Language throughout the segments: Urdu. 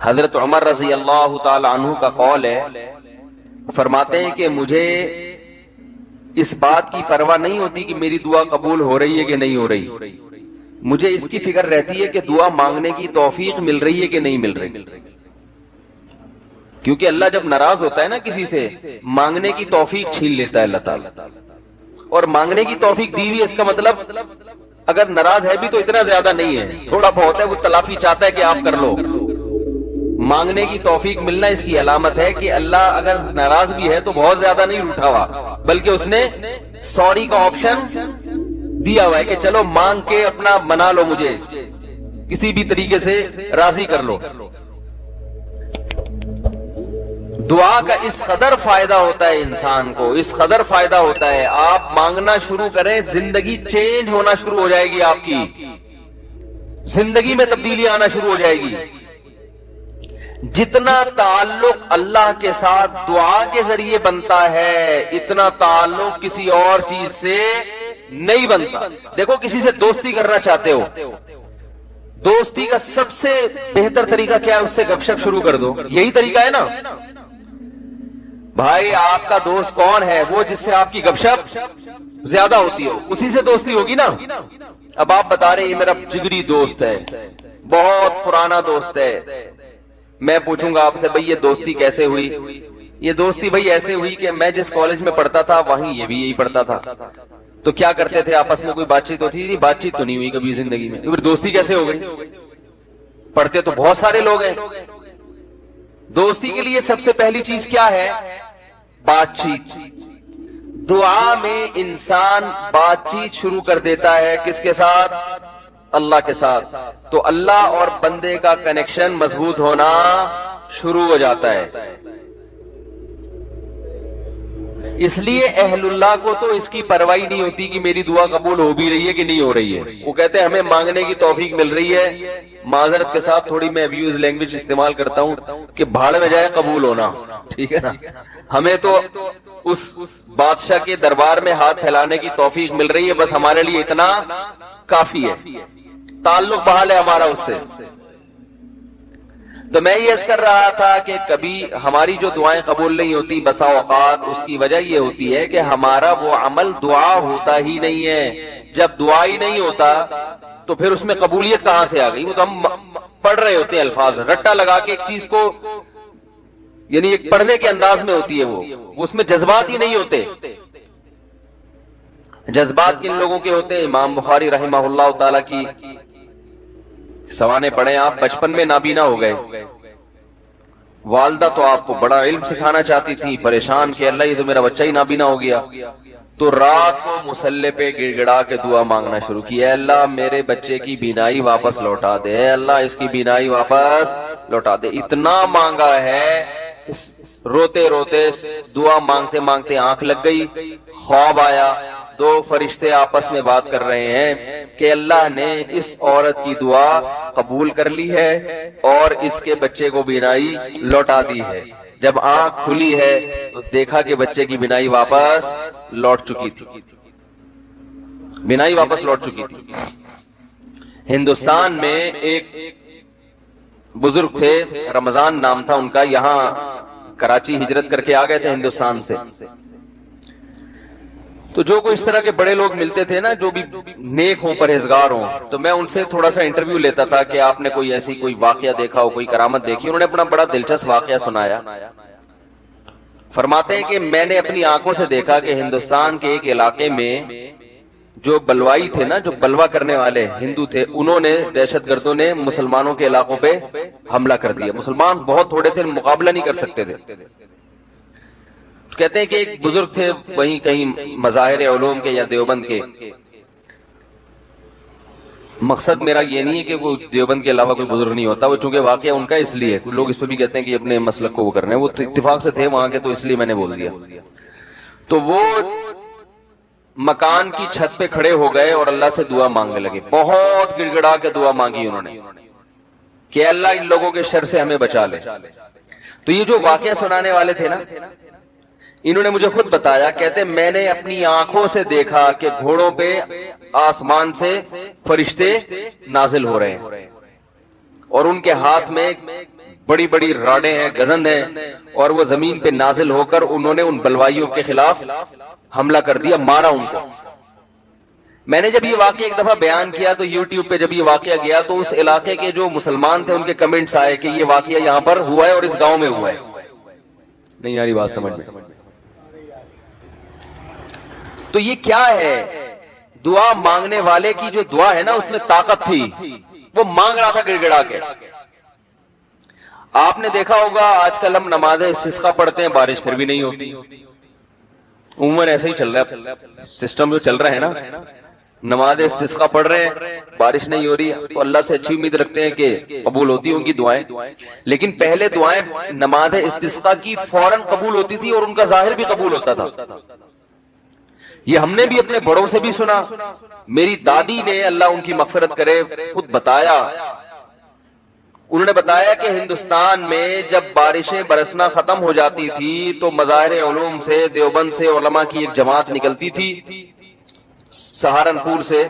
حضرت عمر رضی اللہ تعالی عنہ کا قول ہے، فرماتے ہیں کہ مجھے اس بات کی پرواہ نہیں ہوتی کہ میری دعا قبول ہو رہی ہے کہ نہیں ہو رہی، مجھے اس کی فکر رہتی ہے کہ دعا مانگنے کی توفیق مل رہی ہے کہ نہیں مل رہی. کیونکہ اللہ جب ناراض ہوتا ہے نا کسی سے، مانگنے کی توفیق چھین لیتا ہے اللہ تعالیٰ. اور مانگنے کی توفیق دی ہوئی، اس کا مطلب اگر ناراض ہے بھی تو اتنا زیادہ نہیں ہے، تھوڑا بہت ہے، وہ تلافی چاہتا ہے کہ آپ کر لو. مانگنے کی توفیق ملنا اس کی علامت ہے کہ اللہ اگر ناراض بھی ہے تو بہت زیادہ نہیں روٹھا ہوا، بلکہ اس نے سوری کا آپشن دیا ہوا ہے کہ چلو مانگ کے اپنا منا لو، مجھے کسی بھی طریقے سے راضی کر لو. دعا کا اس قدر فائدہ ہوتا ہے انسان کو، اس قدر فائدہ ہوتا ہے، آپ مانگنا شروع کریں زندگی چینج ہونا شروع ہو جائے گی، آپ کی زندگی میں تبدیلی آنا شروع ہو جائے گی. جتنا تعلق اللہ کے ساتھ دعا کے ذریعے بنتا ہے، اتنا تعلق کسی اور چیز سے نہیں بنتا. دیکھو کسی سے دوستی کرنا چاہتے ہو، دوستی کا سب سے بہتر طریقہ کیا ہے؟ اس سے گپ شپ شروع کر دو، یہی طریقہ ہے نا. بھائی آپ کا دوست کون ہے؟ وہ جس سے آپ کی گپ شپ زیادہ ہوتی ہو، اسی سے دوستی ہوگی نا. اب آپ بتا رہے ہیں یہ میرا جگری دوست ہے، بہت پرانا دوست ہے، میں پوچھوں گا آپ سے بھئی یہ دوستی کیسے ہوئی؟ یہ دوستی بھئی ایسے ہوئی کہ میں جس کالج میں پڑھتا تھا وہیں یہ بھی یہی پڑھتا تھا. تو کیا کرتے تھے آپس میں؟ کوئی بات چیت ہوتی تھی؟ بات چیت تو نہیں ہوئی کبھی زندگی میں. پھر دوستی کیسے ہو گئی؟ پڑھتے تو بہت سارے لوگ ہیں. دوستی کے لیے سب سے پہلی چیز کیا ہے؟ بات چیت. دعا میں انسان بات چیت شروع کر دیتا ہے کس کے ساتھ؟ اللہ کے ساتھ. تو اللہ اور بندے کا کنیکشن مضبوط ہونا شروع ہو جاتا ہے. اس لیے اہل اللہ کو تو اس کی پرواہ نہیں ہوتی کہ میری دعا قبول ہو بھی رہی ہے کہ نہیں ہو رہی ہے. وہ کہتے ہیں ہمیں مانگنے کی توفیق مل رہی ہے. معذرت کے ساتھ تھوڑی میں ابیوز لینگویج استعمال کرتا ہوں کہ بھاڑ میں جائے قبول ہونا، ٹھیک ہے نا. ہمیں تو اس بادشاہ کے دربار میں ہاتھ پھیلانے کی توفیق مل رہی ہے، بس ہمارے لیے اتنا کافی ہے، تعلق بحال ہے ہمارا اس سے. تو میں یہ عرض کر رہا تھا کہ کبھی ہماری جو دعائیں قبول نہیں ہوتی بسا اوقات اس کی وجہ یہ ہوتی ہے کہ ہمارا وہ عمل دعا ہوتا ہی نہیں ہے. جب دعا ہی نہیں ہوتا تو پھر اس میں قبولیت کہاں سے آ گئی؟ وہ تو ہم پڑھ رہے ہوتے ہیں الفاظ رٹا لگا کے ایک چیز کو، یعنی ایک پڑھنے کے انداز میں ہوتی ہے، وہ اس میں جذبات ہی نہیں ہوتے. جذبات کن لوگوں کے ہوتے ہیں؟ امام بخاری رحمہ اللہ تعالی کی سوانے پڑھیں آپ، بچپن میں نابینا ہو گئے، والدہ تو آپ کو بڑا علم سکھانا چاہتی تھی، پریشان کہ اللہ یہ تو میرا بچہ ہی نابینا ہو گیا. تو رات کو مصلی پہ گڑ گڑا کے دعا مانگنا شروع کی، اے اللہ میرے بچے کی بینائی واپس لوٹا دے، اے اللہ اس کی بینائی واپس لوٹا دے. اتنا مانگا ہے، روتے روتے دعا مانگتے مانگتے آنکھ لگ گئی، خواب آیا، دو فرشتے آپس میں بات کر رہے ہیں کہ اللہ نے اس عورت کی دعا قبول کر لی ہے اور اس کے بچے کو بینائی لوٹا دی ہے. جب آنکھ کھلی ہے تو دیکھا کہ بچے کی بینائی واپس لوٹ چکی تھی، بینائی واپس لوٹ چکی تھی. ہندوستان میں ایک بزرگ تھے، رمضان نام تھا ان کا، یہاں کراچی ہجرت کر کے آ گئے تھے ہندوستان سے. تو جو کوئی اس طرح کے بڑے لوگ ملتے تھے نا جو بھی نیک ہوں پرہیزگار ہوں، تو میں ان سے تھوڑا سا انٹرویو لیتا تھا کہ آپ نے کوئی ایسی کوئی واقعہ دیکھا ہو، کوئی کرامت دیکھی. انہوں نے اپنا بڑا دلچسپ واقعہ سنایا. فرماتے ہیں کہ میں نے اپنی آنکھوں سے دیکھا کہ ہندوستان کے ایک علاقے میں جو بلوائی تھے نا، جو بلوا کرنے والے ہندو تھے، انہوں نے دہشت گردوں نے مسلمانوں کے علاقوں پہ حملہ کر دیا. مسلمان بہت تھوڑے تھے، مقابلہ نہیں کر سکتے تھے. کہتے ہیں کہ ایک بزرگ تھے وہیں کہیں مظاہر علوم کے یا دیوبند کے. مقصد میرا یہ نہیں ہے کہ وہ دیوبند کے علاوہ کوئی بزرگ نہیں ہوتا، وہ چونکہ واقعہ ان کا اس لیے لوگ اس پہ بھی کہتے ہیں کہ اپنے مسلک کو وہ کرنے، وہ اتفاق سے تھے وہاں کے، تو اس لیے میں نے بول دیا. تو وہ مکان کی چھت پہ کھڑے ہو گئے اور اللہ سے دعا مانگنے لگے. بہت گڑ گڑا کے دعا مانگی انہوں نے کہ اللہ ان لوگوں کے شر سے ہمیں بچا لے. تو یہ جو واقعہ سنانے والے تھے نا، انہوں نے مجھے خود بتایا، کہتے میں نے اپنی آنکھوں سے دیکھا کہ گھوڑوں پہ آسمان سے فرشتے نازل ہو رہے ہیں اور ان کے ہاتھ میں بڑی بڑی راڈیں ہیں, گزند ہیں, اور وہ زمین پہ نازل ہو کر انہوں نے ان بلوائیوں کے خلاف حملہ کر دیا, مارا ان کو. میں نے جب یہ واقعہ ایک دفعہ بیان کیا تو یوٹیوب پہ جب یہ واقعہ گیا تو اس علاقے کے جو مسلمان تھے ان کے کمنٹس آئے کہ یہ واقعہ یہاں پر ہوا ہے اور اس گاؤں میں ہوا ہے. نہیں یاری بات سمجھ میں. تو یہ کیا ہے؟ دعا مانگنے والے کی جو دعا ہے نا اس میں طاقت تھی, وہ مانگ رہا تھا گڑ گڑا کے. آپ نے دیکھا ہوگا آج کل ہم نماز استسقا پڑھتے ہیں, بارش پھر بھی نہیں ہوتی. عموماً ایسا ہی چل رہا ہے سسٹم جو چل رہا ہے نا, نماز استسقا پڑھ رہے ہیں, بارش نہیں ہو رہی, تو اللہ سے اچھی امید رکھتے ہیں کہ قبول ہوتی ان کی دعائیں. لیکن پہلے دعائیں نماز استسقا کی فوراً قبول ہوتی تھی اور ان کا ظاہر بھی قبول ہوتا تھا. یہ ہم نے بھی اپنے بڑوں سے بھی سنا. میری دادی نے, اللہ ان کی مغفرت کرے, خود بتایا, انہوں نے بتایا کہ ہندوستان میں جب بارشیں برسنا ختم ہو جاتی تھی تو مظاہر علوم سے, دیوبند سے علماء کی ایک جماعت نکلتی تھی, سہارنپور سے,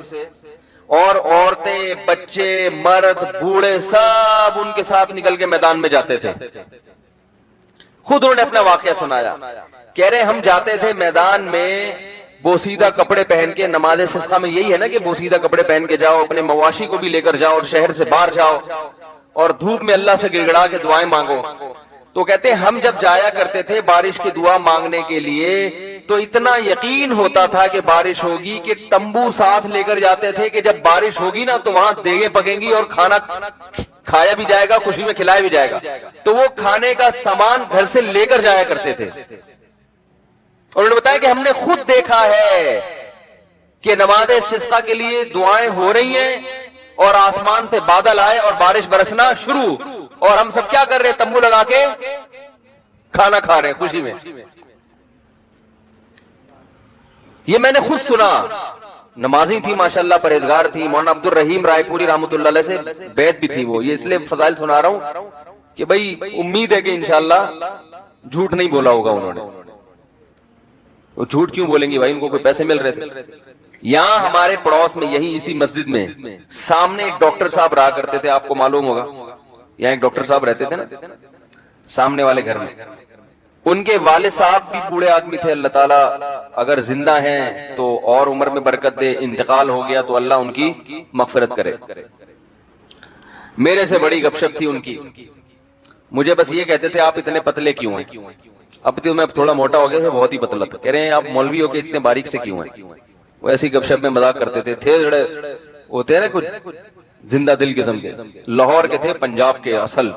اور عورتیں, بچے, مرد, بوڑھے سب ان کے ساتھ نکل کے میدان میں جاتے تھے. خود انہوں نے اپنا واقعہ سنایا. کہہ رہے ہم جاتے تھے میدان میں بوسیدہ کپڑے پہن کے. نماز استسقا میں یہی ہے نا کہ بوسیدہ کپڑے پہن کے جاؤ, اپنے مواشی کو بھی لے کر جاؤ اور شہر سے باہر جاؤ اور دھوپ میں اللہ سے گڑ گڑا کے دعائیں مانگو. تو کہتے ہیں ہم جب جایا کرتے تھے بارش کی دعا مانگنے کے لیے تو اتنا یقین ہوتا تھا کہ بارش ہوگی کہ تمبو ساتھ لے کر جاتے تھے کہ جب بارش ہوگی نا تو وہاں دیگیں پکیں گی اور کھانا کھایا بھی جائے گا, خوشی میں کھلایا بھی جائے گا. تو وہ کھانے کا سامان گھر سے لے کر جایا کرتے تھے. اور انہوں نے بتایا کہ ہم نے خود دیکھا ہے کہ نماز استسقا کے لیے دعائیں ہو رہی ہیں اور آسمان پہ بادل آئے اور بارش برسنا شروع, اور ہم سب کیا کر رہے ہیں, تمبو لگا کے کھانا کھا رہے ہیں خوشی میں. یہ میں نے خود سنا. نمازی تھی ماشاءاللہ, پرہیزگار تھی, مولانا عبد الرحیم رائے پوری رحمۃ اللہ علیہ سے بیعت بھی تھی وہ. یہ اس لیے فضائل سنا رہا ہوں کہ بھائی امید ہے کہ انشاءاللہ جھوٹ نہیں بولا ہوگا انہوں نے. وہ جھوٹ کیوں بولیں گے بھائی, ان کو کوئی پیسے مل رہے تھے. یہاں ہمارے پڑوس میں یہی اسی مسجد میں سامنے ایک ڈاکٹر صاحب رہا کرتے تھے, آپ کو معلوم ہوگا, یہاں ایک ڈاکٹر صاحب رہتے تھے نا سامنے والے گھر میں. ان کے والد صاحب بھی بوڑھے آدمی تھے, اللہ تعالیٰ اگر زندہ ہیں تو اور عمر میں برکت دے, انتقال ہو گیا تو اللہ ان کی مغفرت کرے. میرے سے بڑی گپ شپ تھی ان کی. مجھے بس یہ کہتے تھے آپ اتنے پتلے کیوں ہیں. اب تو میں تھوڑا موٹا ہو گیا, بہت ہی پتلا تھا. کہہ رہے ہیں آپ مولوی ہو کے اتنے باریک سے کیوں ہیں. وہ ایسی گپ شپ میں مذاق کرتے تھے. تھے جڑے ہوتے ہیں نا کچھ زندہ دل قسم کے, لاہور کے تھے, پنجاب کے اصل.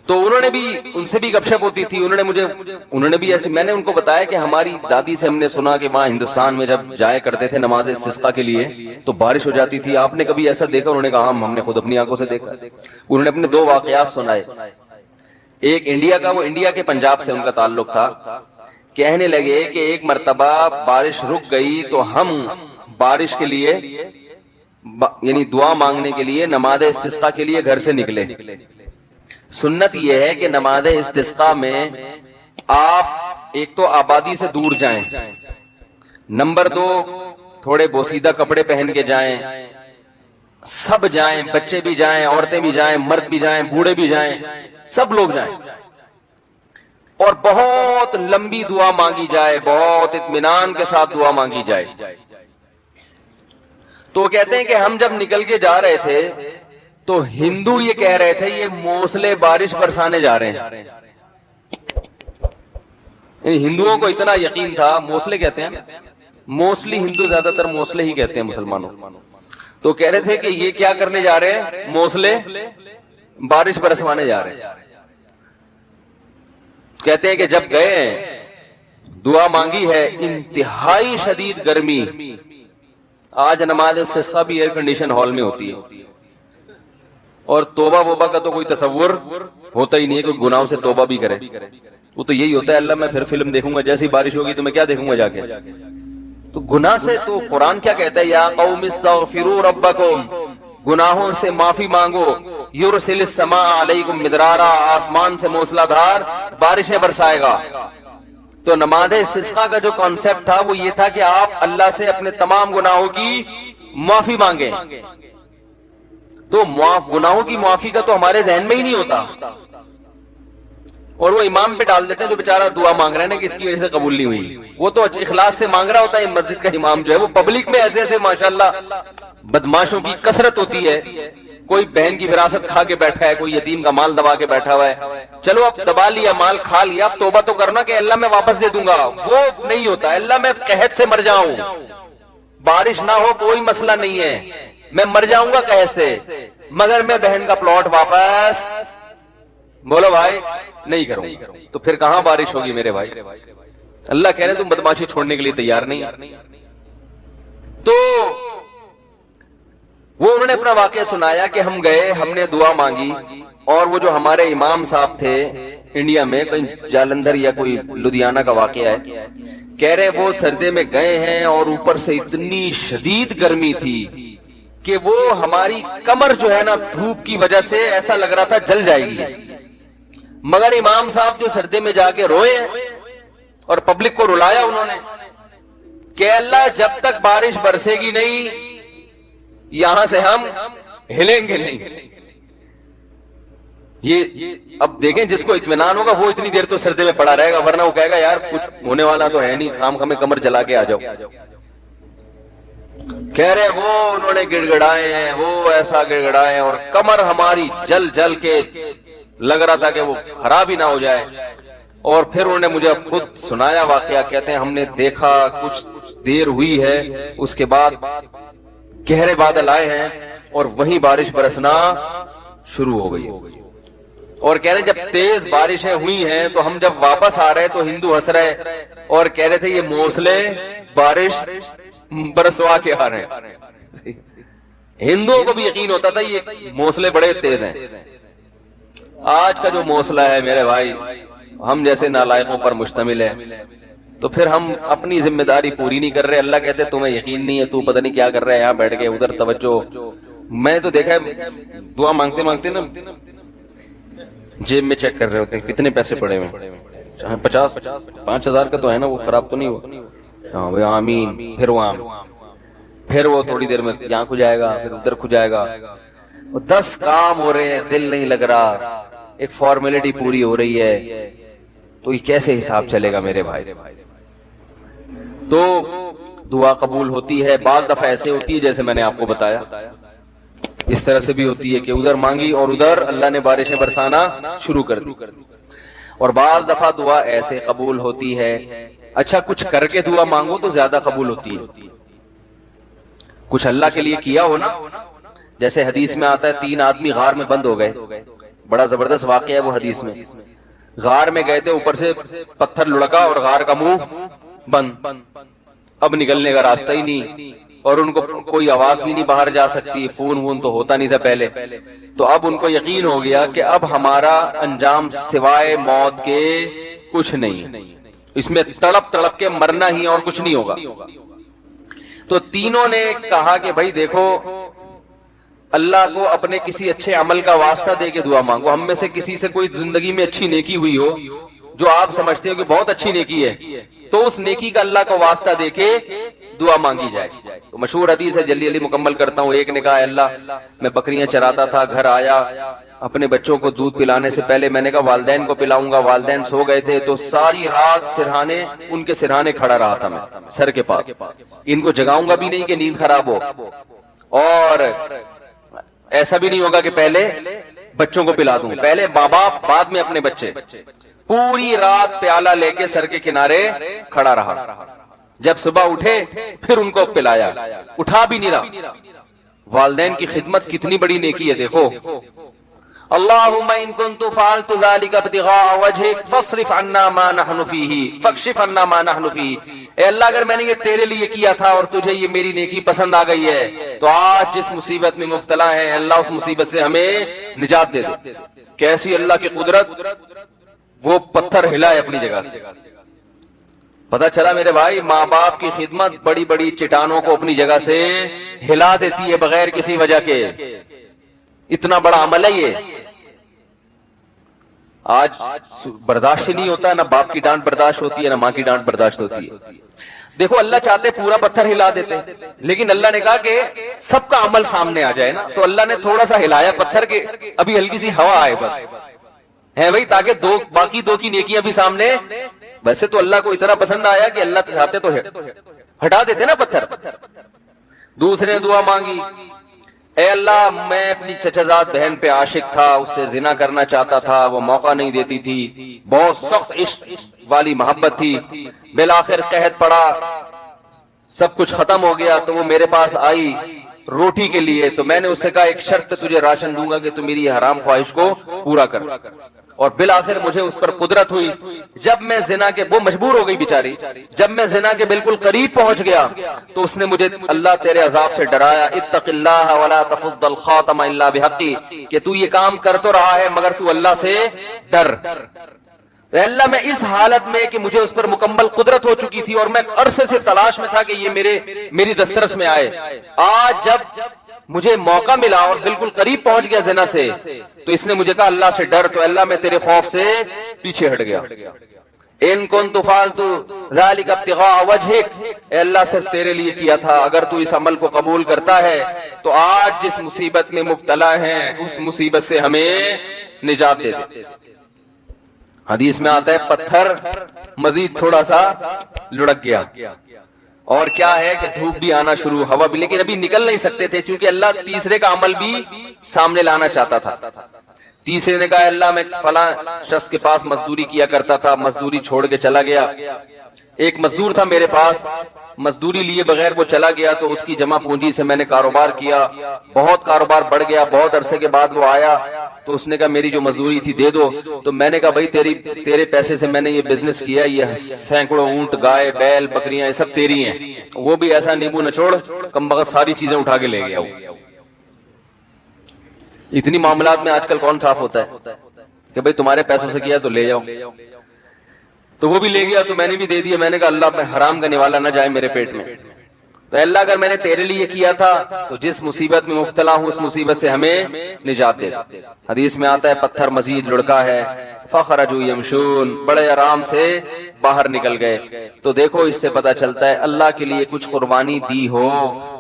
تو انہوں نے بھی, ان سے بھی گپ شپ ہوتی تھی. انہوں نے بھی ایسے, میں نے ان کو بتایا کہ ہماری دادی سے ہم نے سنا کہ وہاں ہندوستان میں جب جایا کرتے تھے نماز استسقا کے لیے تو بارش ہو جاتی تھی. آپ نے کبھی ایسا دیکھا؟ انہوں نے کہا ہم نے خود اپنی آنکھوں سے دیکھا. انہوں نے اپنے 2 واقعات سنائے. ایک انڈیا کا, وہ انڈیا کے پنجاب سے ان کا تعلق تھا. کہنے لگے کہ ایک مرتبہ بارش رک گئی تو ہم بارش کے لیے یعنی دعا مانگنے کے لیے نماز استسقا کے لیے گھر سے نکلے. سنت یہ ہے کہ نماز استسقا میں آپ ایک تو آبادی سے دور جائیں, نمبر 2 تھوڑے بوسیدہ کپڑے پہن کے جائیں, سب جائیں, بچے بھی جائیں, عورتیں بھی جائیں, مرد بھی جائیں, بوڑھے بھی جائیں, سب لوگ جائیں, اور بہت لمبی دعا مانگی جائے, بہت اطمینان کے ساتھ دعا مانگی جائے. تو کہتے ہیں کہ ہم جب نکل کے جا رہے تھے تو ہندو یہ کہہ رہے تھے یہ موسلے بارش برسانے جا رہے ہیں. ہندوؤں کو اتنا یقین تھا, موسلے کہتے ہیں, موسلی ہندو زیادہ تر موسلے ہی کہتے ہیں مسلمانوں. تو کہہ رہے تھے کہ یہ کیا کرنے جا رہے ہیں, موسلے بارش برسوانے جا رہے ہیں. کہتے ہیں کہ جب گئے دعا مانگی ہے, انتہائی شدید گرمی. آج نماز استسقا بھی ایئر کنڈیشن ہال میں ہوتی ہے, اور توبہ ووبہ کا تو کوئی تصور ہوتا ہی نہیں ہے, کوئی گناہوں سے توبہ بھی کرے. وہ تو یہی ہوتا ہے, اللہ میں پھر فلم دیکھوں گا, جیسی بارش ہوگی تو میں کیا دیکھوں گا جا کے. تو گناہ سے تو قرآن کیا کہتا ہے, یا قوم استغفروا ربکم, گناہوں سے معافی مانگو, یرسل السماء علیکم مدرارا, آسمان سے موسلا دھار بارشیں برسائے گا. تو نماز استسقا کا جو کانسیپٹ تھا وہ یہ تھا کہ آپ اللہ سے اپنے تمام گناہوں کی معافی مانگیں. تو گناہوں کی معافی کا تو ہمارے ذہن میں ہی نہیں ہوتا، اور وہ امام پہ ڈال دیتے ہیں جو بیچارہ دعا مانگ رہا ہے نا کہ اس کی وجہ سے قبول نہیں ہوئی، وہ تو اخلاص سے مانگ رہا ہوتا ہے۔ مسجد کا امام جو ہے وہ پبلک میں ایسے ایسے ماشاءاللہ بدماشوں کی کثرت ہوتی ہے، کوئی بہن کی وراثت کھا کے بیٹھا ہے، کوئی یتیم کا مال دبا کے بیٹھا ہوا ہے، چلو اب دبا لیا، مال کھا لیا، اب توبہ تو کرنا کہ اللہ میں واپس دے دوں گا، وہ نہیں ہوتا۔ اللہ میں قحط سے مر جاؤں، بارش نہ ہو کوئی مسئلہ نہیں ہے، میں مر جاؤں گا قحط سے، مگر میں بہن کا پلاٹ واپس، بولو بھائی، نہیں کروں گا۔ تو پھر کہاں بارش ہوگی میرے بھائی؟ اللہ کہہ رہے تم بدماشی چھوڑنے کے لیے تیار نہیں۔ تو وہ انہوں نے اپنا واقعہ سنایا کہ ہم گئے، ہم نے دعا مانگی، اور وہ جو ہمارے امام صاحب تھے انڈیا میں، کوئی جالندھر یا کوئی لدھیانہ کا واقعہ ہے، کہہ رہے وہ سردے میں گئے ہیں اور اوپر سے اتنی شدید گرمی تھی کہ وہ ہماری کمر جو ہے نا دھوپ کی وجہ سے ایسا لگ رہا تھا جل جائے گی، مگر امام صاحب جو سردے میں جا کے روئے اور پبلک کو رلایا انہوں نے کہ اللہ جب تک بارش برسے گی نہیں یہاں سے ہم ہلیں گے نہیں۔ یہ اب دیکھیں جس کو اطمینان ہوگا وہ اتنی دیر تو سردے میں پڑا رہے گا، ورنہ وہ کہے گا یار کچھ ہونے والا تو ہے نہیں، خام خامے کمر جلا کے آ جاؤ۔ کہہ رہے وہ انہوں نے گڑ گڑائے ہیں، وہ ایسا گڑ گڑائے ہیں اور کمر ہماری جل جل کے لگ رہا تھا کہ وہ خراب ہی نہ ہو جائے۔ اور پھر انہوں نے مجھے خود سنایا واقعہ، کہتے ہیں ہم نے دیکھا کچھ دیر ہوئی ہے، اس کے بعد گہرے بادل آئے ہیں اور وہیں بارش برسنا شروع ہو گئی، اور کہہ رہے جب تیز بارشیں ہوئی ہیں تو ہم جب واپس آ رہے تو ہندو ہنس رہے اور کہہ رہے تھے یہ موسلے بارش برسوا کے آ رہے ہیں۔ ہندوؤں کو بھی یقین ہوتا تھا یہ موسلے بڑے تیز ہیں۔ آج کا جو موسلا ہے میرے بھائی ہم جیسے نالائقوں پر مشتمل ہے، تو پھر ہم اپنی ذمہ داری پوری نہیں کر رہے۔ اللہ کہتے تمہیں یقین نہیں ہے، تو پتہ نہیں کیا کر رہا ہے یہاں بیٹھ کے، ادھر توجہ۔ میں تو دیکھا ہے دعا مانگتے مانگتے نا جیب میں چیک کر رہے ہوتے ہیں کتنے پیسے پڑے ہوئے، 50,000 کا تو ہے نا، وہ خراب تو نہیں ہوا؟ ہاں بھائی آمین، پھر وہ تھوڑی دیر میں یہاں کھو جائے گا، پھر ادھر کھو جائے گا، 10 کام ہو رہے ہیں، دل نہیں لگ رہا، ایک فارمیلٹی پوری ہو رہی ہے، تو یہ کیسے حساب چلے گا میرے بھائی؟ تو دعا قبول ہوتی ہے، بعض دفعہ ایسے ہوتی ہے جیسے میں نے آپ کو بتایا، اس طرح سے بھی ہوتی ہے کہ ادھر مانگی اور ادھر اللہ نے بارشیں برسانا شروع کر دی، اور بعض دفعہ دعا ایسے قبول ہوتی ہے۔ اچھا کچھ کر کے دعا مانگو تو زیادہ قبول ہوتی ہے، کچھ اللہ کے لیے کیا ہو نا، جیسے حدیث میں آتا ہے 3 آدمی غار میں بند ہو گئے، بڑا زبردست واقعہ ہے وہ حدیث میں، غار میں گئے تھے، اوپر سے پتھر لڑکا اور غار کا منہ بند، اب نکلنے کا راستہ ہی نہیں، اور ان کو کوئی آواز بھی نہیں باہر جا سکتی، فون وون تو ہوتا نہیں تھا پہلے، تو اب ان کو یقین ہو گیا کہ اب ہمارا انجام سوائے موت کے کچھ نہیں، اس میں تڑپ تڑپ کے مرنا ہی اور کچھ نہیں ہوگا۔ تو تینوں نے کہا کہ بھائی دیکھو اللہ کو اپنے کسی اچھے عمل کا واسطہ دے کے دعا مانگو، ہم میں سے کسی سے کوئی زندگی میں اچھی نیکی ہوئی ہو جو آپ سمجھتے ہو کہ بہت اچھی نیکی ہے، تو اس نیکی کا اللہ کا واسطہ دے کے دعا مانگی جائے۔ تو مشہور حدیث ہے، جلدی جلدی مکمل کرتا ہوں۔ ایک نے کہا اللہ میں بکریاں چراتا تھا، گھر آیا، اپنے بچوں کو دودھ پلانے سے پہلے میں نے کہا والدین کو پلاؤں گا، والدین سو گئے تھے، تو ساری رات سرہانے ان کے سرہانے کھڑا رہا تھا میں سر کے پاس، ان کو جگاؤں گا بھی نہیں کہ نیند خراب ہو، اور ایسا بھی نہیں ہوگا کہ پہلے بچوں کو پلا دوں، پہلے ماں باپ بعد میں اپنے بچے۔ پوری رات پیالہ لے کے سر کے کنارے کھڑا رہا، جب صبح اٹھے پھر ان کو پلایا، اٹھا بھی نہیں رہا۔ والدین کی خدمت کتنی بڑی نیکی ہے دیکھو۔ اللہم ان کنت فعلت ذلک ابتغاء وجہک فاصرف عنا ما نحن فیہ فاکشف عنا ما نحن فیہ۔ اے اللہ اگر میں نے یہ تیرے لیے کیا تھا اور تجھے یہ میری نیکی پسند آ گئی ہے تو آج جس مصیبت میں مبتلا ہے اللہ اس مصیبت سے ہمیں نجات دے دے۔ کیسی اللہ کی قدرت، وہ پتھر ہلائے اپنی جگہ سے۔ پتہ چلا میرے بھائی ماں باپ کی خدمت بڑی بڑی چٹانوں کو اپنی جگہ سے ہلا دیتی ہے بغیر کسی وجہ کے، اتنا بڑا عمل ہے یہ۔ آج برداشت نہیں ہوتا، نہ باپ کی ڈانٹ برداشت ہوتی ہے نہ ماں کی ڈانٹ برداشت ہوتی ہے۔ دیکھو اللہ چاہتے پورا پتھر ہلا دیتے، لیکن اللہ نے کہا کہ سب کا عمل سامنے آ جائے نا، تو اللہ نے تھوڑا سا ہلایا پتھر کے ابھی ہلکی سی ہوا آئے بس ہے بھائی، تاکہ باقی دو کی نیکیاں بھی سامنے. ویسے تو اللہ کو اتنا پسند آیا کہ اللہ چاہتے تو ہٹا دیتے نا پتھر. دوسرے نے دعا مانگی، اے اللہ میں اپنی چچازاد بہن پہ عاشق تھا، اس سے زنا کرنا چاہتا تھا، وہ موقع نہیں دیتی تھی، بہت سخت عشق والی محبت تھی، بالآخر قحط پڑا، سب کچھ ختم ہو گیا، تو وہ میرے پاس آئی روٹی کے لیے، تو میں نے اس سے کہا ایک شرط پہ تجھے راشن دوں گا کہ تو میری حرام خواہش کو پورا کر. اور بالآخر مجھے اس پر قدرت ہوئی، جب میں زنا کے، وہ مجبور ہو گئی بیچاری، جب میں زنا کے بالکل قریب پہنچ گیا تو اس نے مجھے اللہ تیرے عذاب سے ڈرایا، اتق اللہ ولا تفض الخاتم الا بحقی، کہ تو یہ کام کر تو رہا ہے مگر تو اللہ سے ڈر. اللہ میں اس حالت میں کہ مجھے اس پر مکمل قدرت ہو چکی تھی اور میں عرصے سے تلاش میں تھا کہ یہ میری دسترس میں آئے، آج جب مجھے موقع ملا اور بالکل قریب پہنچ گیا زنا سے، تو اس نے مجھے کہا اللہ سے ڈر، تو اللہ میں تیرے خوف سے پیچھے ہٹ گیا. ان کنت فعلت ذلک ابتغاء وجہک، اے اللہ صرف تیرے لیے کیا تھا، اگر تو اس عمل کو قبول کرتا ہے تو آج جس مصیبت میں مبتلا ہیں اس مصیبت سے ہمیں نجات دے دے. حدیث میں آتا ہے پتھر مزید تھوڑا سا لڑک گیا، اور کیا ہے کہ دھوپ بھی آنا شروع، ہوا بھی، لیکن ابھی نکل نہیں سکتے تھے چونکہ اللہ تیسرے کا عمل بھی سامنے لانا چاہتا تھا. تیسرے نے کہا اللہ میں فلاں شخص کے پاس مزدوری کیا کرتا تھا، مزدوری چھوڑ کے چلا گیا، ایک مزدور تھا میرے پاس، مزدوری لیے بغیر وہ چلا گیا، تو اس کی جمع پونجی سے میں نے کاروبار کیا، بہت کاروبار بڑھ گیا، بہت عرصے کے بعد وہ آیا تو اس نے کہا میری جو مزدوری تھی دے دو، تو میں نے کہا بھائی تیرے پیسے سے میں نے یہ بزنس کیا، یہ سینکڑوں اونٹ، گائے، بیل، بکریاں، یہ سب تیری ہیں. وہ بھی ایسا نیبو نچوڑ کم بغت ساری چیزیں اٹھا کے لے گیا. اتنی معاملات میں آج کل کون صاف ہوتا ہے کہ بھئی تمہارے پیسوں سے کیا تو لے جاؤ، تو وہ بھی لے گیا تو میں نے بھی دے دیا. میں نے کہا اللہ پہ حرام کا نوالا نہ جائے میرے پیٹ میں، تو اللہ اگر میں نے تیرے لیے کیا تھا تو جس مصیبت میں مبتلا ہوں اس مصیبت سے ہمیں نجات دے. حدیث میں آتا ہے پتھر مزید لڑکا ہے، فخرجوا یمشون، بڑے آرام سے باہر نکل گئے. تو دیکھو اس سے پتہ چلتا ہے اللہ کے لیے کچھ قربانی دی ہو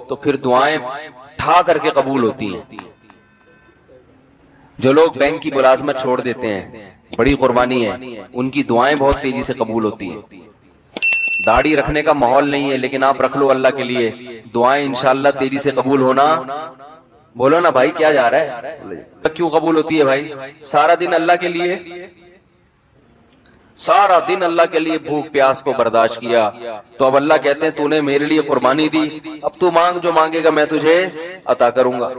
تو پھر دعائیں ٹھا کر کے قبول ہوتی ہیں. جو لوگ بینک کی ملازمت چھوڑ دیتے ہیں، بڑی قربانی ہے، ان کی دعائیں بہت تیزی سے قبول ہوتی ہیں. داڑھی رکھنے کا ماحول نہیں ہے لیکن آپ رکھ لو اللہ کے لیے، دعائیں انشاءاللہ تیزی سے قبول ہونا. بولو نا بھائی کیا جا رہا ہے، کیوں قبول ہوتی ہے بھائی؟ سارا دن اللہ کے لیے، سارا دن اللہ کے لیے بھوک پیاس کو برداشت کیا، تو اب اللہ کہتے ہیں تو نے میرے لیے قربانی دی، اب تو مانگ جو مانگے گا میں تجھے عطا کروں گا.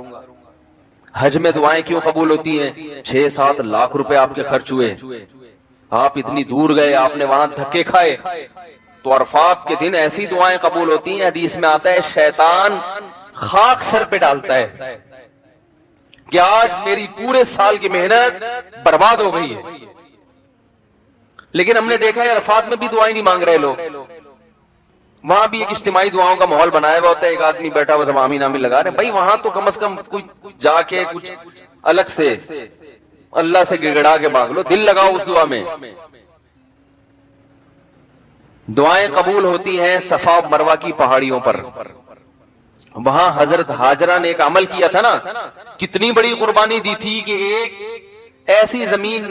حج میں دعائیں کیوں قبول ہوتی ہیں؟ 6-7 لاکھ روپے آپ کے خرچ ہوئے، آپ اتنی دور گئے، آپ نے وہاں دھکے کھائے، تو عرفات کے دن ایسی دعائیں قبول ہوتی ہیں. حدیث میں آتا ہے شیطان خاک سر پہ ڈالتا ہے کہ آج میری پورے سال کی محنت برباد ہو گئی ہے. لیکن ہم نے دیکھا ہے عرفات میں بھی دعائیں نہیں مانگ رہے لوگ، وہاں بھی ایک اجتماعی دعاؤں کا ماحول بنایا ہوا ہوتا ہے، ایک آدمی بیٹھا ہوا سب آمین آمین لگا رہے ہیں. بھائی وہاں تو کم از کم جا کے کچھ الگ سے اللہ سے گڑگڑا کے مانگ لو، دل لگاؤ اس دعا میں. دعائیں قبول ہوتی ہیں صفا و مروہ کی پہاڑیوں پر. وہاں حضرت ہاجرہ نے ایک عمل کیا تھا نا، کتنی بڑی قربانی دی تھی کہ ایک ایسی زمین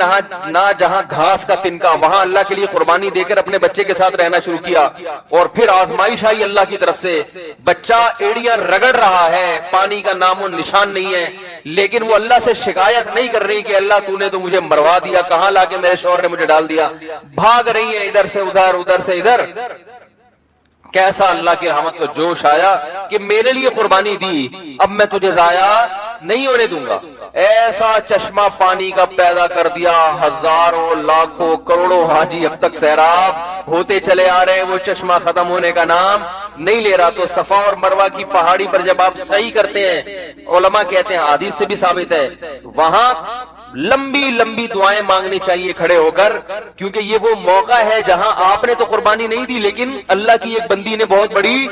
نہ جہاں گھاس کا تنکا، وہاں اللہ کے لیے قربانی دے کر اپنے بچے کے ساتھ رہنا شروع کیا. اور پھر آزمائش آئی اللہ کی طرف سے، بچہ ایڑیاں رگڑ رہا ہے، پانی کا نام و نشان نہیں ہے، لیکن وہ اللہ سے شکایت نہیں کر رہی کہ اللہ تو نے تو مجھے مروا دیا، کہاں لا کے میرے شوہر نے مجھے ڈال دیا. بھاگ رہی ہے ادھر سے ادھر، ادھر سے ادھر. کیسا اللہ کی رحمت کو جوش آیا کہ میرے لیے قربانی دی، اب میں تجھے ضائع نہیں ہونے دوں گا. ایسا چشمہ پانی کا پیدا کر دیا، ہزاروں لاکھوں کروڑوں حاجی اب تک سیراب ہوتے چلے آ رہے ہیں، وہ چشمہ ختم ہونے کا نام نہیں لے رہا. تو صفا اور مروہ کی پہاڑی پر جب آپ صحیح کرتے ہیں، علماء کہتے ہیں حدیث سے بھی ثابت ہے، وہاں لمبی لمبی دعائیں مانگنی چاہیے کھڑے ہو کر، کیونکہ یہ وہ موقع ہے جہاں آپ نے تو قربانی نہیں دی لیکن اللہ کی ایک بندی نے بہت بڑی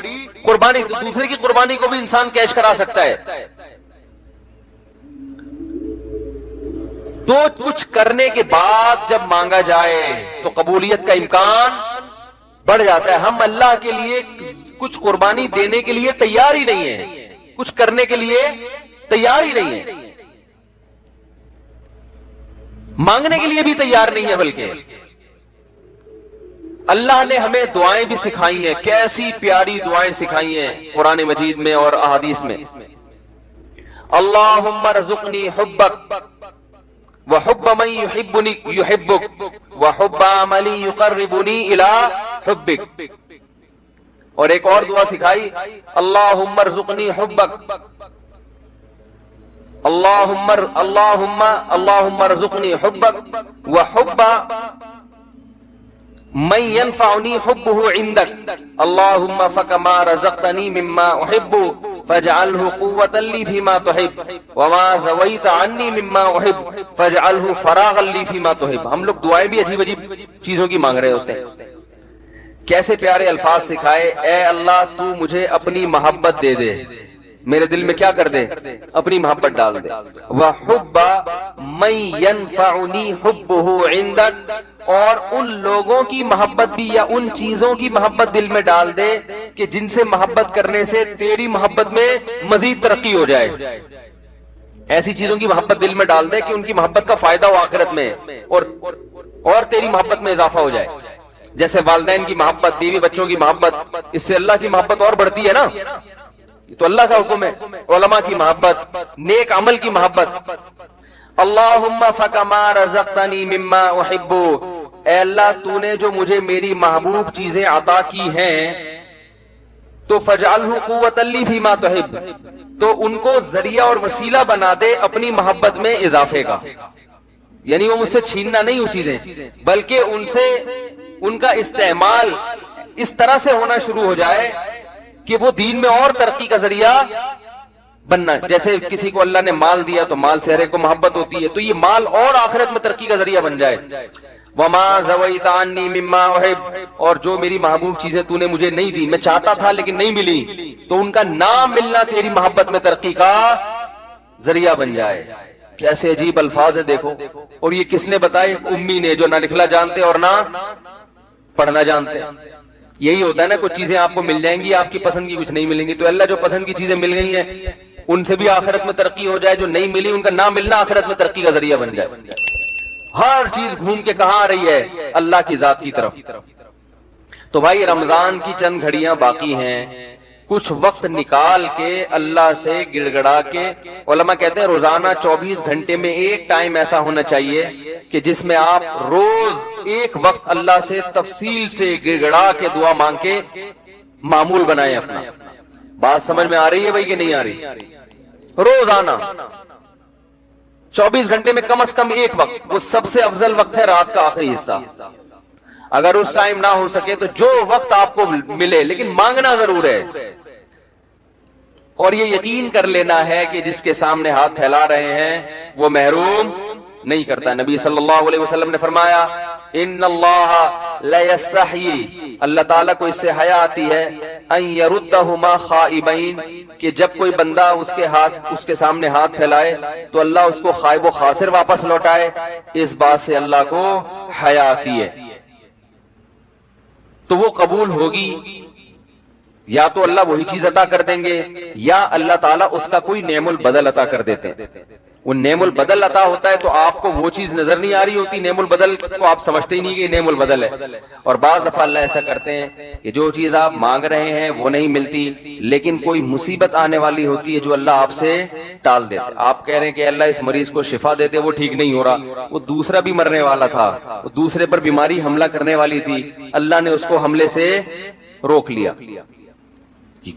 قربانی. دوسرے کی قربانی کو بھی انسان کیش کرا سکتا ہے. تو کچھ کرنے کے بعد جب مانگا جائے تو قبولیت کا امکان بڑھ جاتا ہے. ہم اللہ کے لیے کچھ قربانی دینے کے لیے تیار ہی نہیں ہے, کچھ کرنے کے لیے تیار ہی نہیں ہے, مانگنے کے لیے بھی تیار نہیں ہے. بلکہ اللہ نے ہمیں دعائیں بھی سکھائی ہیں, کیسی پیاری دعائیں سکھائی ہیں قرآن مجید میں اور احادیث میں. اللہم ارزقنی حبک وحب من یحبنی یحبک وحب عمل یقربنی الی حبک. اور ایک اور دعا سکھائی, اللہم ارزقنی حبک اللہم ارزقنی حبک وحب من ينفعني حبه عندك اللهم فكما رزقتني مما احب فاجعله قوة لي فيما تحب وما زويت عني مما احب فاجعله فراغا لي فيما تحب. ہم لوگ دعائیں بھی عجیب عجیب چیزوں کی مانگ رہے ہوتے ہیں. کیسے پیارے الفاظ سکھائے, اے اللہ تو مجھے اپنی محبت دے دے, میرے دل میں کیا کر دے, اپنی محبت ڈال دے. وَحُبَّ مَن يَنفَعُنِي حُبُّهُ عِندَكَ, اور ان لوگوں کی محبت بھی یا ان چیزوں کی محبت دل میں ڈال دے کہ جن سے محبت کرنے سے تیری محبت میں مزید ترقی ہو جائے. ایسی چیزوں کی محبت دل میں ڈال دے کہ ان کی محبت کا فائدہ ہو آخرت میں اور تیری محبت میں اضافہ ہو جائے. جیسے والدین کی محبت, بیوی بچوں کی محبت, اس سے اللہ کی محبت اور بڑھتی ہے نا, تو اللہ کا حکم ہے. علماء کی محبت, نیک عمل کی محبت. اللہم فکما رزقتنی مما احب, اے اللہ تو نے جو مجھے میری محبوب چیزیں عطا کی ہیں تو فجعلہ قوۃ لی فیما تحب, تو ان کو ذریعہ اور وسیلہ بنا دے اپنی محبت میں اضافے کا. یعنی وہ مجھ سے چھیننا نہیں وہ چیزیں, بلکہ ان سے ان کا استعمال اس طرح سے ہونا شروع ہو جائے کہ وہ دین میں اور ترقی کا ذریعہ بننا. جیسے کسی کو اللہ نے مال دیا تو مال سے ہر ایک کو محبت ہوتی ہے, تو یہ مال اور آخرت میں ترقی کا ذریعہ بن جائے. وما زویت عنی مما احب, اور جو میری محبوب چیزیں تو نے مجھے نہیں دی, میں چاہتا تھا لیکن نہیں ملی, تو ان کا نہ ملنا تیری محبت میں ترقی کا ذریعہ بن جائے. کیسے عجیب الفاظ ہیں دیکھو. اور یہ کس نے بتائے؟ امی نے, جو نہ لکھنا جانتے اور نہ پڑھنا جانتے. یہی ہوتا ہے نا, کچھ چیزیں آپ کو مل جائیں گی, آپ کی پسند کی کچھ نہیں ملیں گی, تو اللہ جو پسند کی چیزیں مل گئی ہیں ان سے بھی آخرت میں ترقی ہو جائے, جو نہیں ملی ان کا نہ ملنا آخرت میں ترقی کا ذریعہ بن جائے. ہر چیز گھوم کے کہاں آ رہی ہے؟ اللہ کی ذات کی طرف. تو بھائی رمضان کی چند گھڑیاں باقی ہیں, کچھ وقت نکال کے اللہ سے گڑ گڑا کے, علماء کہتے ہیں روزانہ 24 گھنٹے میں ایک ٹائم ایسا ہونا چاہیے کہ جس میں آپ روز ایک وقت اللہ سے تفصیل سے گڑ گڑا کے دعا مانگ کے معمول بنائیں اپنا. بات سمجھ میں آ رہی ہے بھائی کہ نہیں آ رہی؟ روزانہ 24 گھنٹے میں کم از کم ایک وقت, وہ سب سے افضل وقت ہے رات کا آخری حصہ. اگر اس ٹائم نہ ہو سکے تو جو وقت آپ کو ملے, لیکن مانگنا ضرور ہے. اور یہ یقین کر لینا ہے کہ جس کے سامنے ہاتھ پھیلا رہے ہیں وہ محروم نہیں کرتا. نبی صلی اللہ علیہ وسلم نے فرمایا, ان اللہ لا یستحیی, اللہ تعالیٰ کو اس سے حیا آتی ہے, ان یردہما خائبین, کہ جب کوئی بندہ اس کے سامنے ہاتھ پھیلائے تو اللہ اس کو خائب و خاسر واپس لوٹائے. اس بات سے اللہ کو حیا آتی ہے. تو وہ قبول ہوگی, یا تو اللہ وہی چیز عطا کر دیں گے, یا اللہ تعالیٰ اس کا کوئی نعم البدل عطا کر دیتے ہیں. وہ نعم البدل عطا ہوتا ہے تو آپ کو وہ چیز نظر نہیں آ رہی ہوتی, نعم البدل کو آپ سمجھتے ہی نہیں کہ نعم البدل ہے. اور بعض دفعہ اللہ ایسا کرتے ہیں کہ جو چیز آپ مانگ رہے ہیں وہ نہیں ملتی, لیکن کوئی مصیبت آنے والی ہوتی ہے جو اللہ آپ سے ٹال دیتے. آپ کہہ رہے ہیں کہ اللہ اس مریض کو شفا دیتے, وہ ٹھیک نہیں ہو رہا, وہ دوسرا بھی مرنے والا تھا, وہ دوسرے پر بیماری حملہ کرنے والی تھی, اللہ نے اس کو حملے سے روک لیا.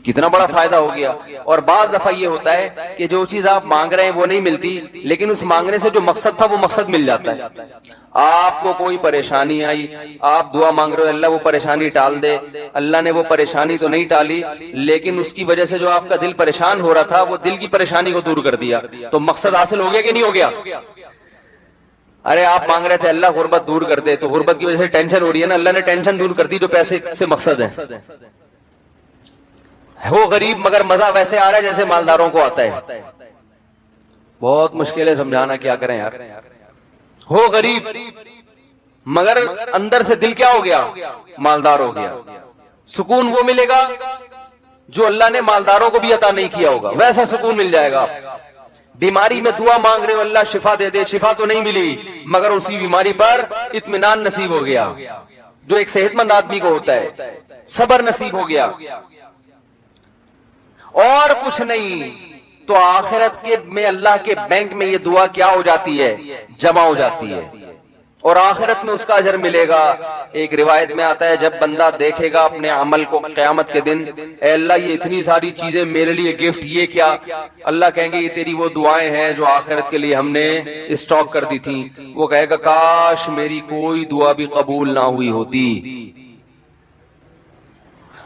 کتنا بڑا فائدہ ہو گیا. اور بعض دفعہ یہ ہوتا ہے کہ جو چیز آپ مانگ رہے ہیں وہ نہیں ملتی, لیکن اس مانگنے سے جو مقصد تھا وہ مقصد مل جاتا ہے. آپ کو کوئی پریشانی آئی, آپ دعا مانگ رہے ہو اللہ وہ پریشانی ٹال دے, اللہ نے وہ پریشانی تو نہیں ٹالی, لیکن اس کی وجہ سے جو آپ کا دل پریشان ہو رہا تھا وہ دل کی پریشانی کو دور کر دیا. تو مقصد حاصل ہو گیا کہ نہیں ہو گیا؟ ارے آپ مانگ رہے تھے اللہ غربت دور کر دے, تو غربت کی وجہ سے ٹینشن ہو رہی ہے نا, اللہ نے ٹینشن دور کر دی جو پیسے سے مقصد ہے. ہو غریب مگر مزہ ویسے آ رہا ہے جیسے مالداروں کو آتا ہے. بہت مشکل ہے سمجھانا, کیا کریں یار. ہو غریب مگر اندر سے دل کیا ہو گیا؟ مالدار ہو گیا. سکون وہ ملے گا جو اللہ نے مالداروں کو بھی عطا نہیں کیا ہوگا، ویسا سکون مل جائے گا. بیماری میں دعا مانگ رہے ہو اللہ شفا دے دے، شفا تو نہیں ملی مگر اسی بیماری پر اطمینان نصیب ہو گیا جو ایک صحت مند آدمی کو ہوتا ہے. صبر نصیب ہو گیا. اور کچھ نہیں تو آخرت کے میں اللہ کے بینک میں یہ دعا کیا ہو جاتی ہے؟ جمع ہو جاتی ہے اور آخرت میں اس کا اجر ملے گا. ایک روایت میں آتا ہے جب بندہ دیکھے گا اپنے عمل کو قیامت کے دن، اے اللہ یہ اتنی ساری چیزیں میرے لیے گفٹ، یہ کیا؟ اللہ کہیں گے یہ تیری وہ دعائیں ہیں جو آخرت کے لیے ہم نے اسٹاک کر دی تھی. وہ کہے گا کاش میری کوئی دعا بھی قبول نہ ہوئی ہوتی.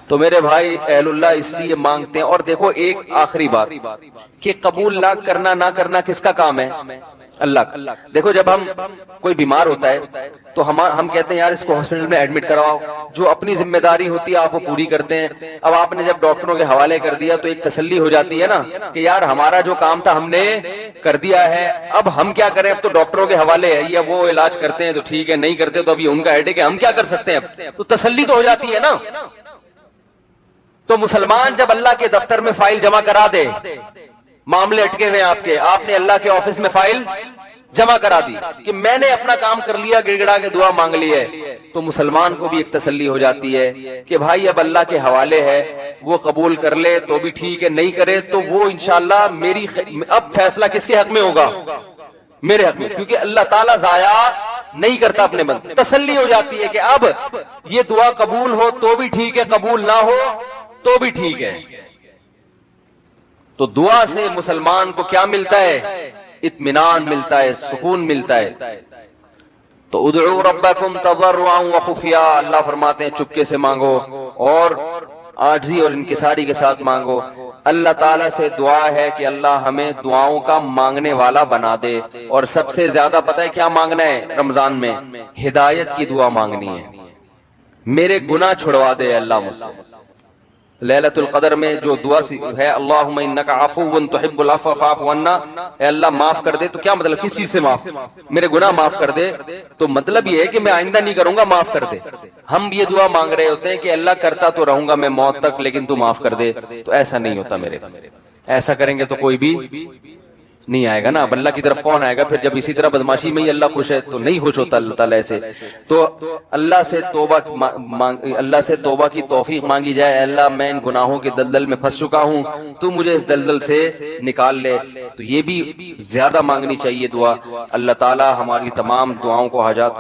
تو میرے بھائی اہل اللہ اس لیے مانگتے ہیں. اور دیکھو ایک آخری بات کہ قبول نہ کرنا نہ کرنا کس کا کام ہے؟ اللہ کا. دیکھو جب ہم کوئی بیمار ہوتا ہے تو ہم کہتے ہیں یار اس کو ہاسپٹل میں ایڈمٹ کرواؤ، جو اپنی ذمہ داری ہوتی ہے آپ وہ پوری کرتے ہیں. اب آپ نے جب ڈاکٹروں کے حوالے کر دیا تو ایک تسلی ہو جاتی ہے نا کہ یار ہمارا جو کام تھا ہم نے کر دیا ہے، اب ہم کیا کریں، اب تو ڈاکٹروں کے حوالے ہے، یا وہ علاج کرتے ہیں تو ٹھیک ہے، نہیں کرتے تو ابھی ان کا ہیڈیک ہے، ہم کیا کر سکتے ہیں. اب تو تسلی تو ہو جاتی ہے نا. تو مسلمان جب اللہ کے دفتر میں فائل جمع کرا دے، معاملے اٹکے ہوئے آپ نے اللہ کے آفس میں فائل جمع کرا دی کہ میں نے اپنا کام کر لیا، گڑ گڑا کے دعا مانگ لی ہے، تو مسلمان کو بھی ایک تسلی ہو جاتی ہے کہ بھائی اب اللہ کے حوالے ہے، وہ قبول کر لے تو بھی ٹھیک ہے، نہیں کرے تو وہ انشاءاللہ اب فیصلہ کس کے حق میں ہوگا؟ میرے حق میں، کیونکہ اللہ تعالیٰ ضائع نہیں کرتا اپنے بندے. تسلی ہو جاتی ہے کہ اب یہ دعا قبول ہو تو بھی ٹھیک ہے، قبول نہ ہو تو بھی ٹھیک ہے. تو دعا سے مسلمان کو کیا ملتا ہے؟ اطمینان ملتا ہے، سکون ملتا ہے. تو ادعوا ربکم تضرعا وخفیا، اللہ فرماتے ہیں چپکے سے مانگو اور عاجزی اور انکساری کے ساتھ مانگو. اللہ تعالیٰ سے دعا ہے کہ اللہ ہمیں دعاؤں کا مانگنے والا بنا دے. اور سب سے زیادہ پتہ ہے کیا مانگنا ہے رمضان میں؟ ہدایت کی دعا مانگنی ہے. میرے گناہ چھڑوا دے اللہ مجھ سے. لیلۃ القدر میں جو دعا ہے اللہم انک عفو تحب العفو فاعف عنا، اے اللہ معاف کر دے. تو کیا مطلب کس چیز سے معاف؟ میرے گناہ معاف کر دے. تو مطلب یہ ہے کہ میں آئندہ نہیں کروں گا، معاف کر دے. ہم یہ دعا مانگ رہے ہوتے ہیں کہ اللہ کرتا تو رہوں گا میں موت تک لیکن تو معاف کر دے. تو ایسا نہیں ہوتا میرے. ایسا کریں گے تو کوئی بھی نہیں آئے گا نا. اب اللہ کی طرف کون آئے گا پھر؟ جب اسی طرح بدماشی میں ہی اللہ خوش ہے تو نہیں خوش ہوتا اللہ تعالیٰ ایسے. تو اللہ سے توبہ کی توفیق مانگی جائے. اللہ میں ان گناہوں کے دلدل میں پھنس چکا ہوں، تو مجھے اس دلدل سے نکال لے. تو یہ بھی زیادہ مانگنی چاہیے دعا. اللہ تعالیٰ ہماری تمام دعاؤں کو حاجات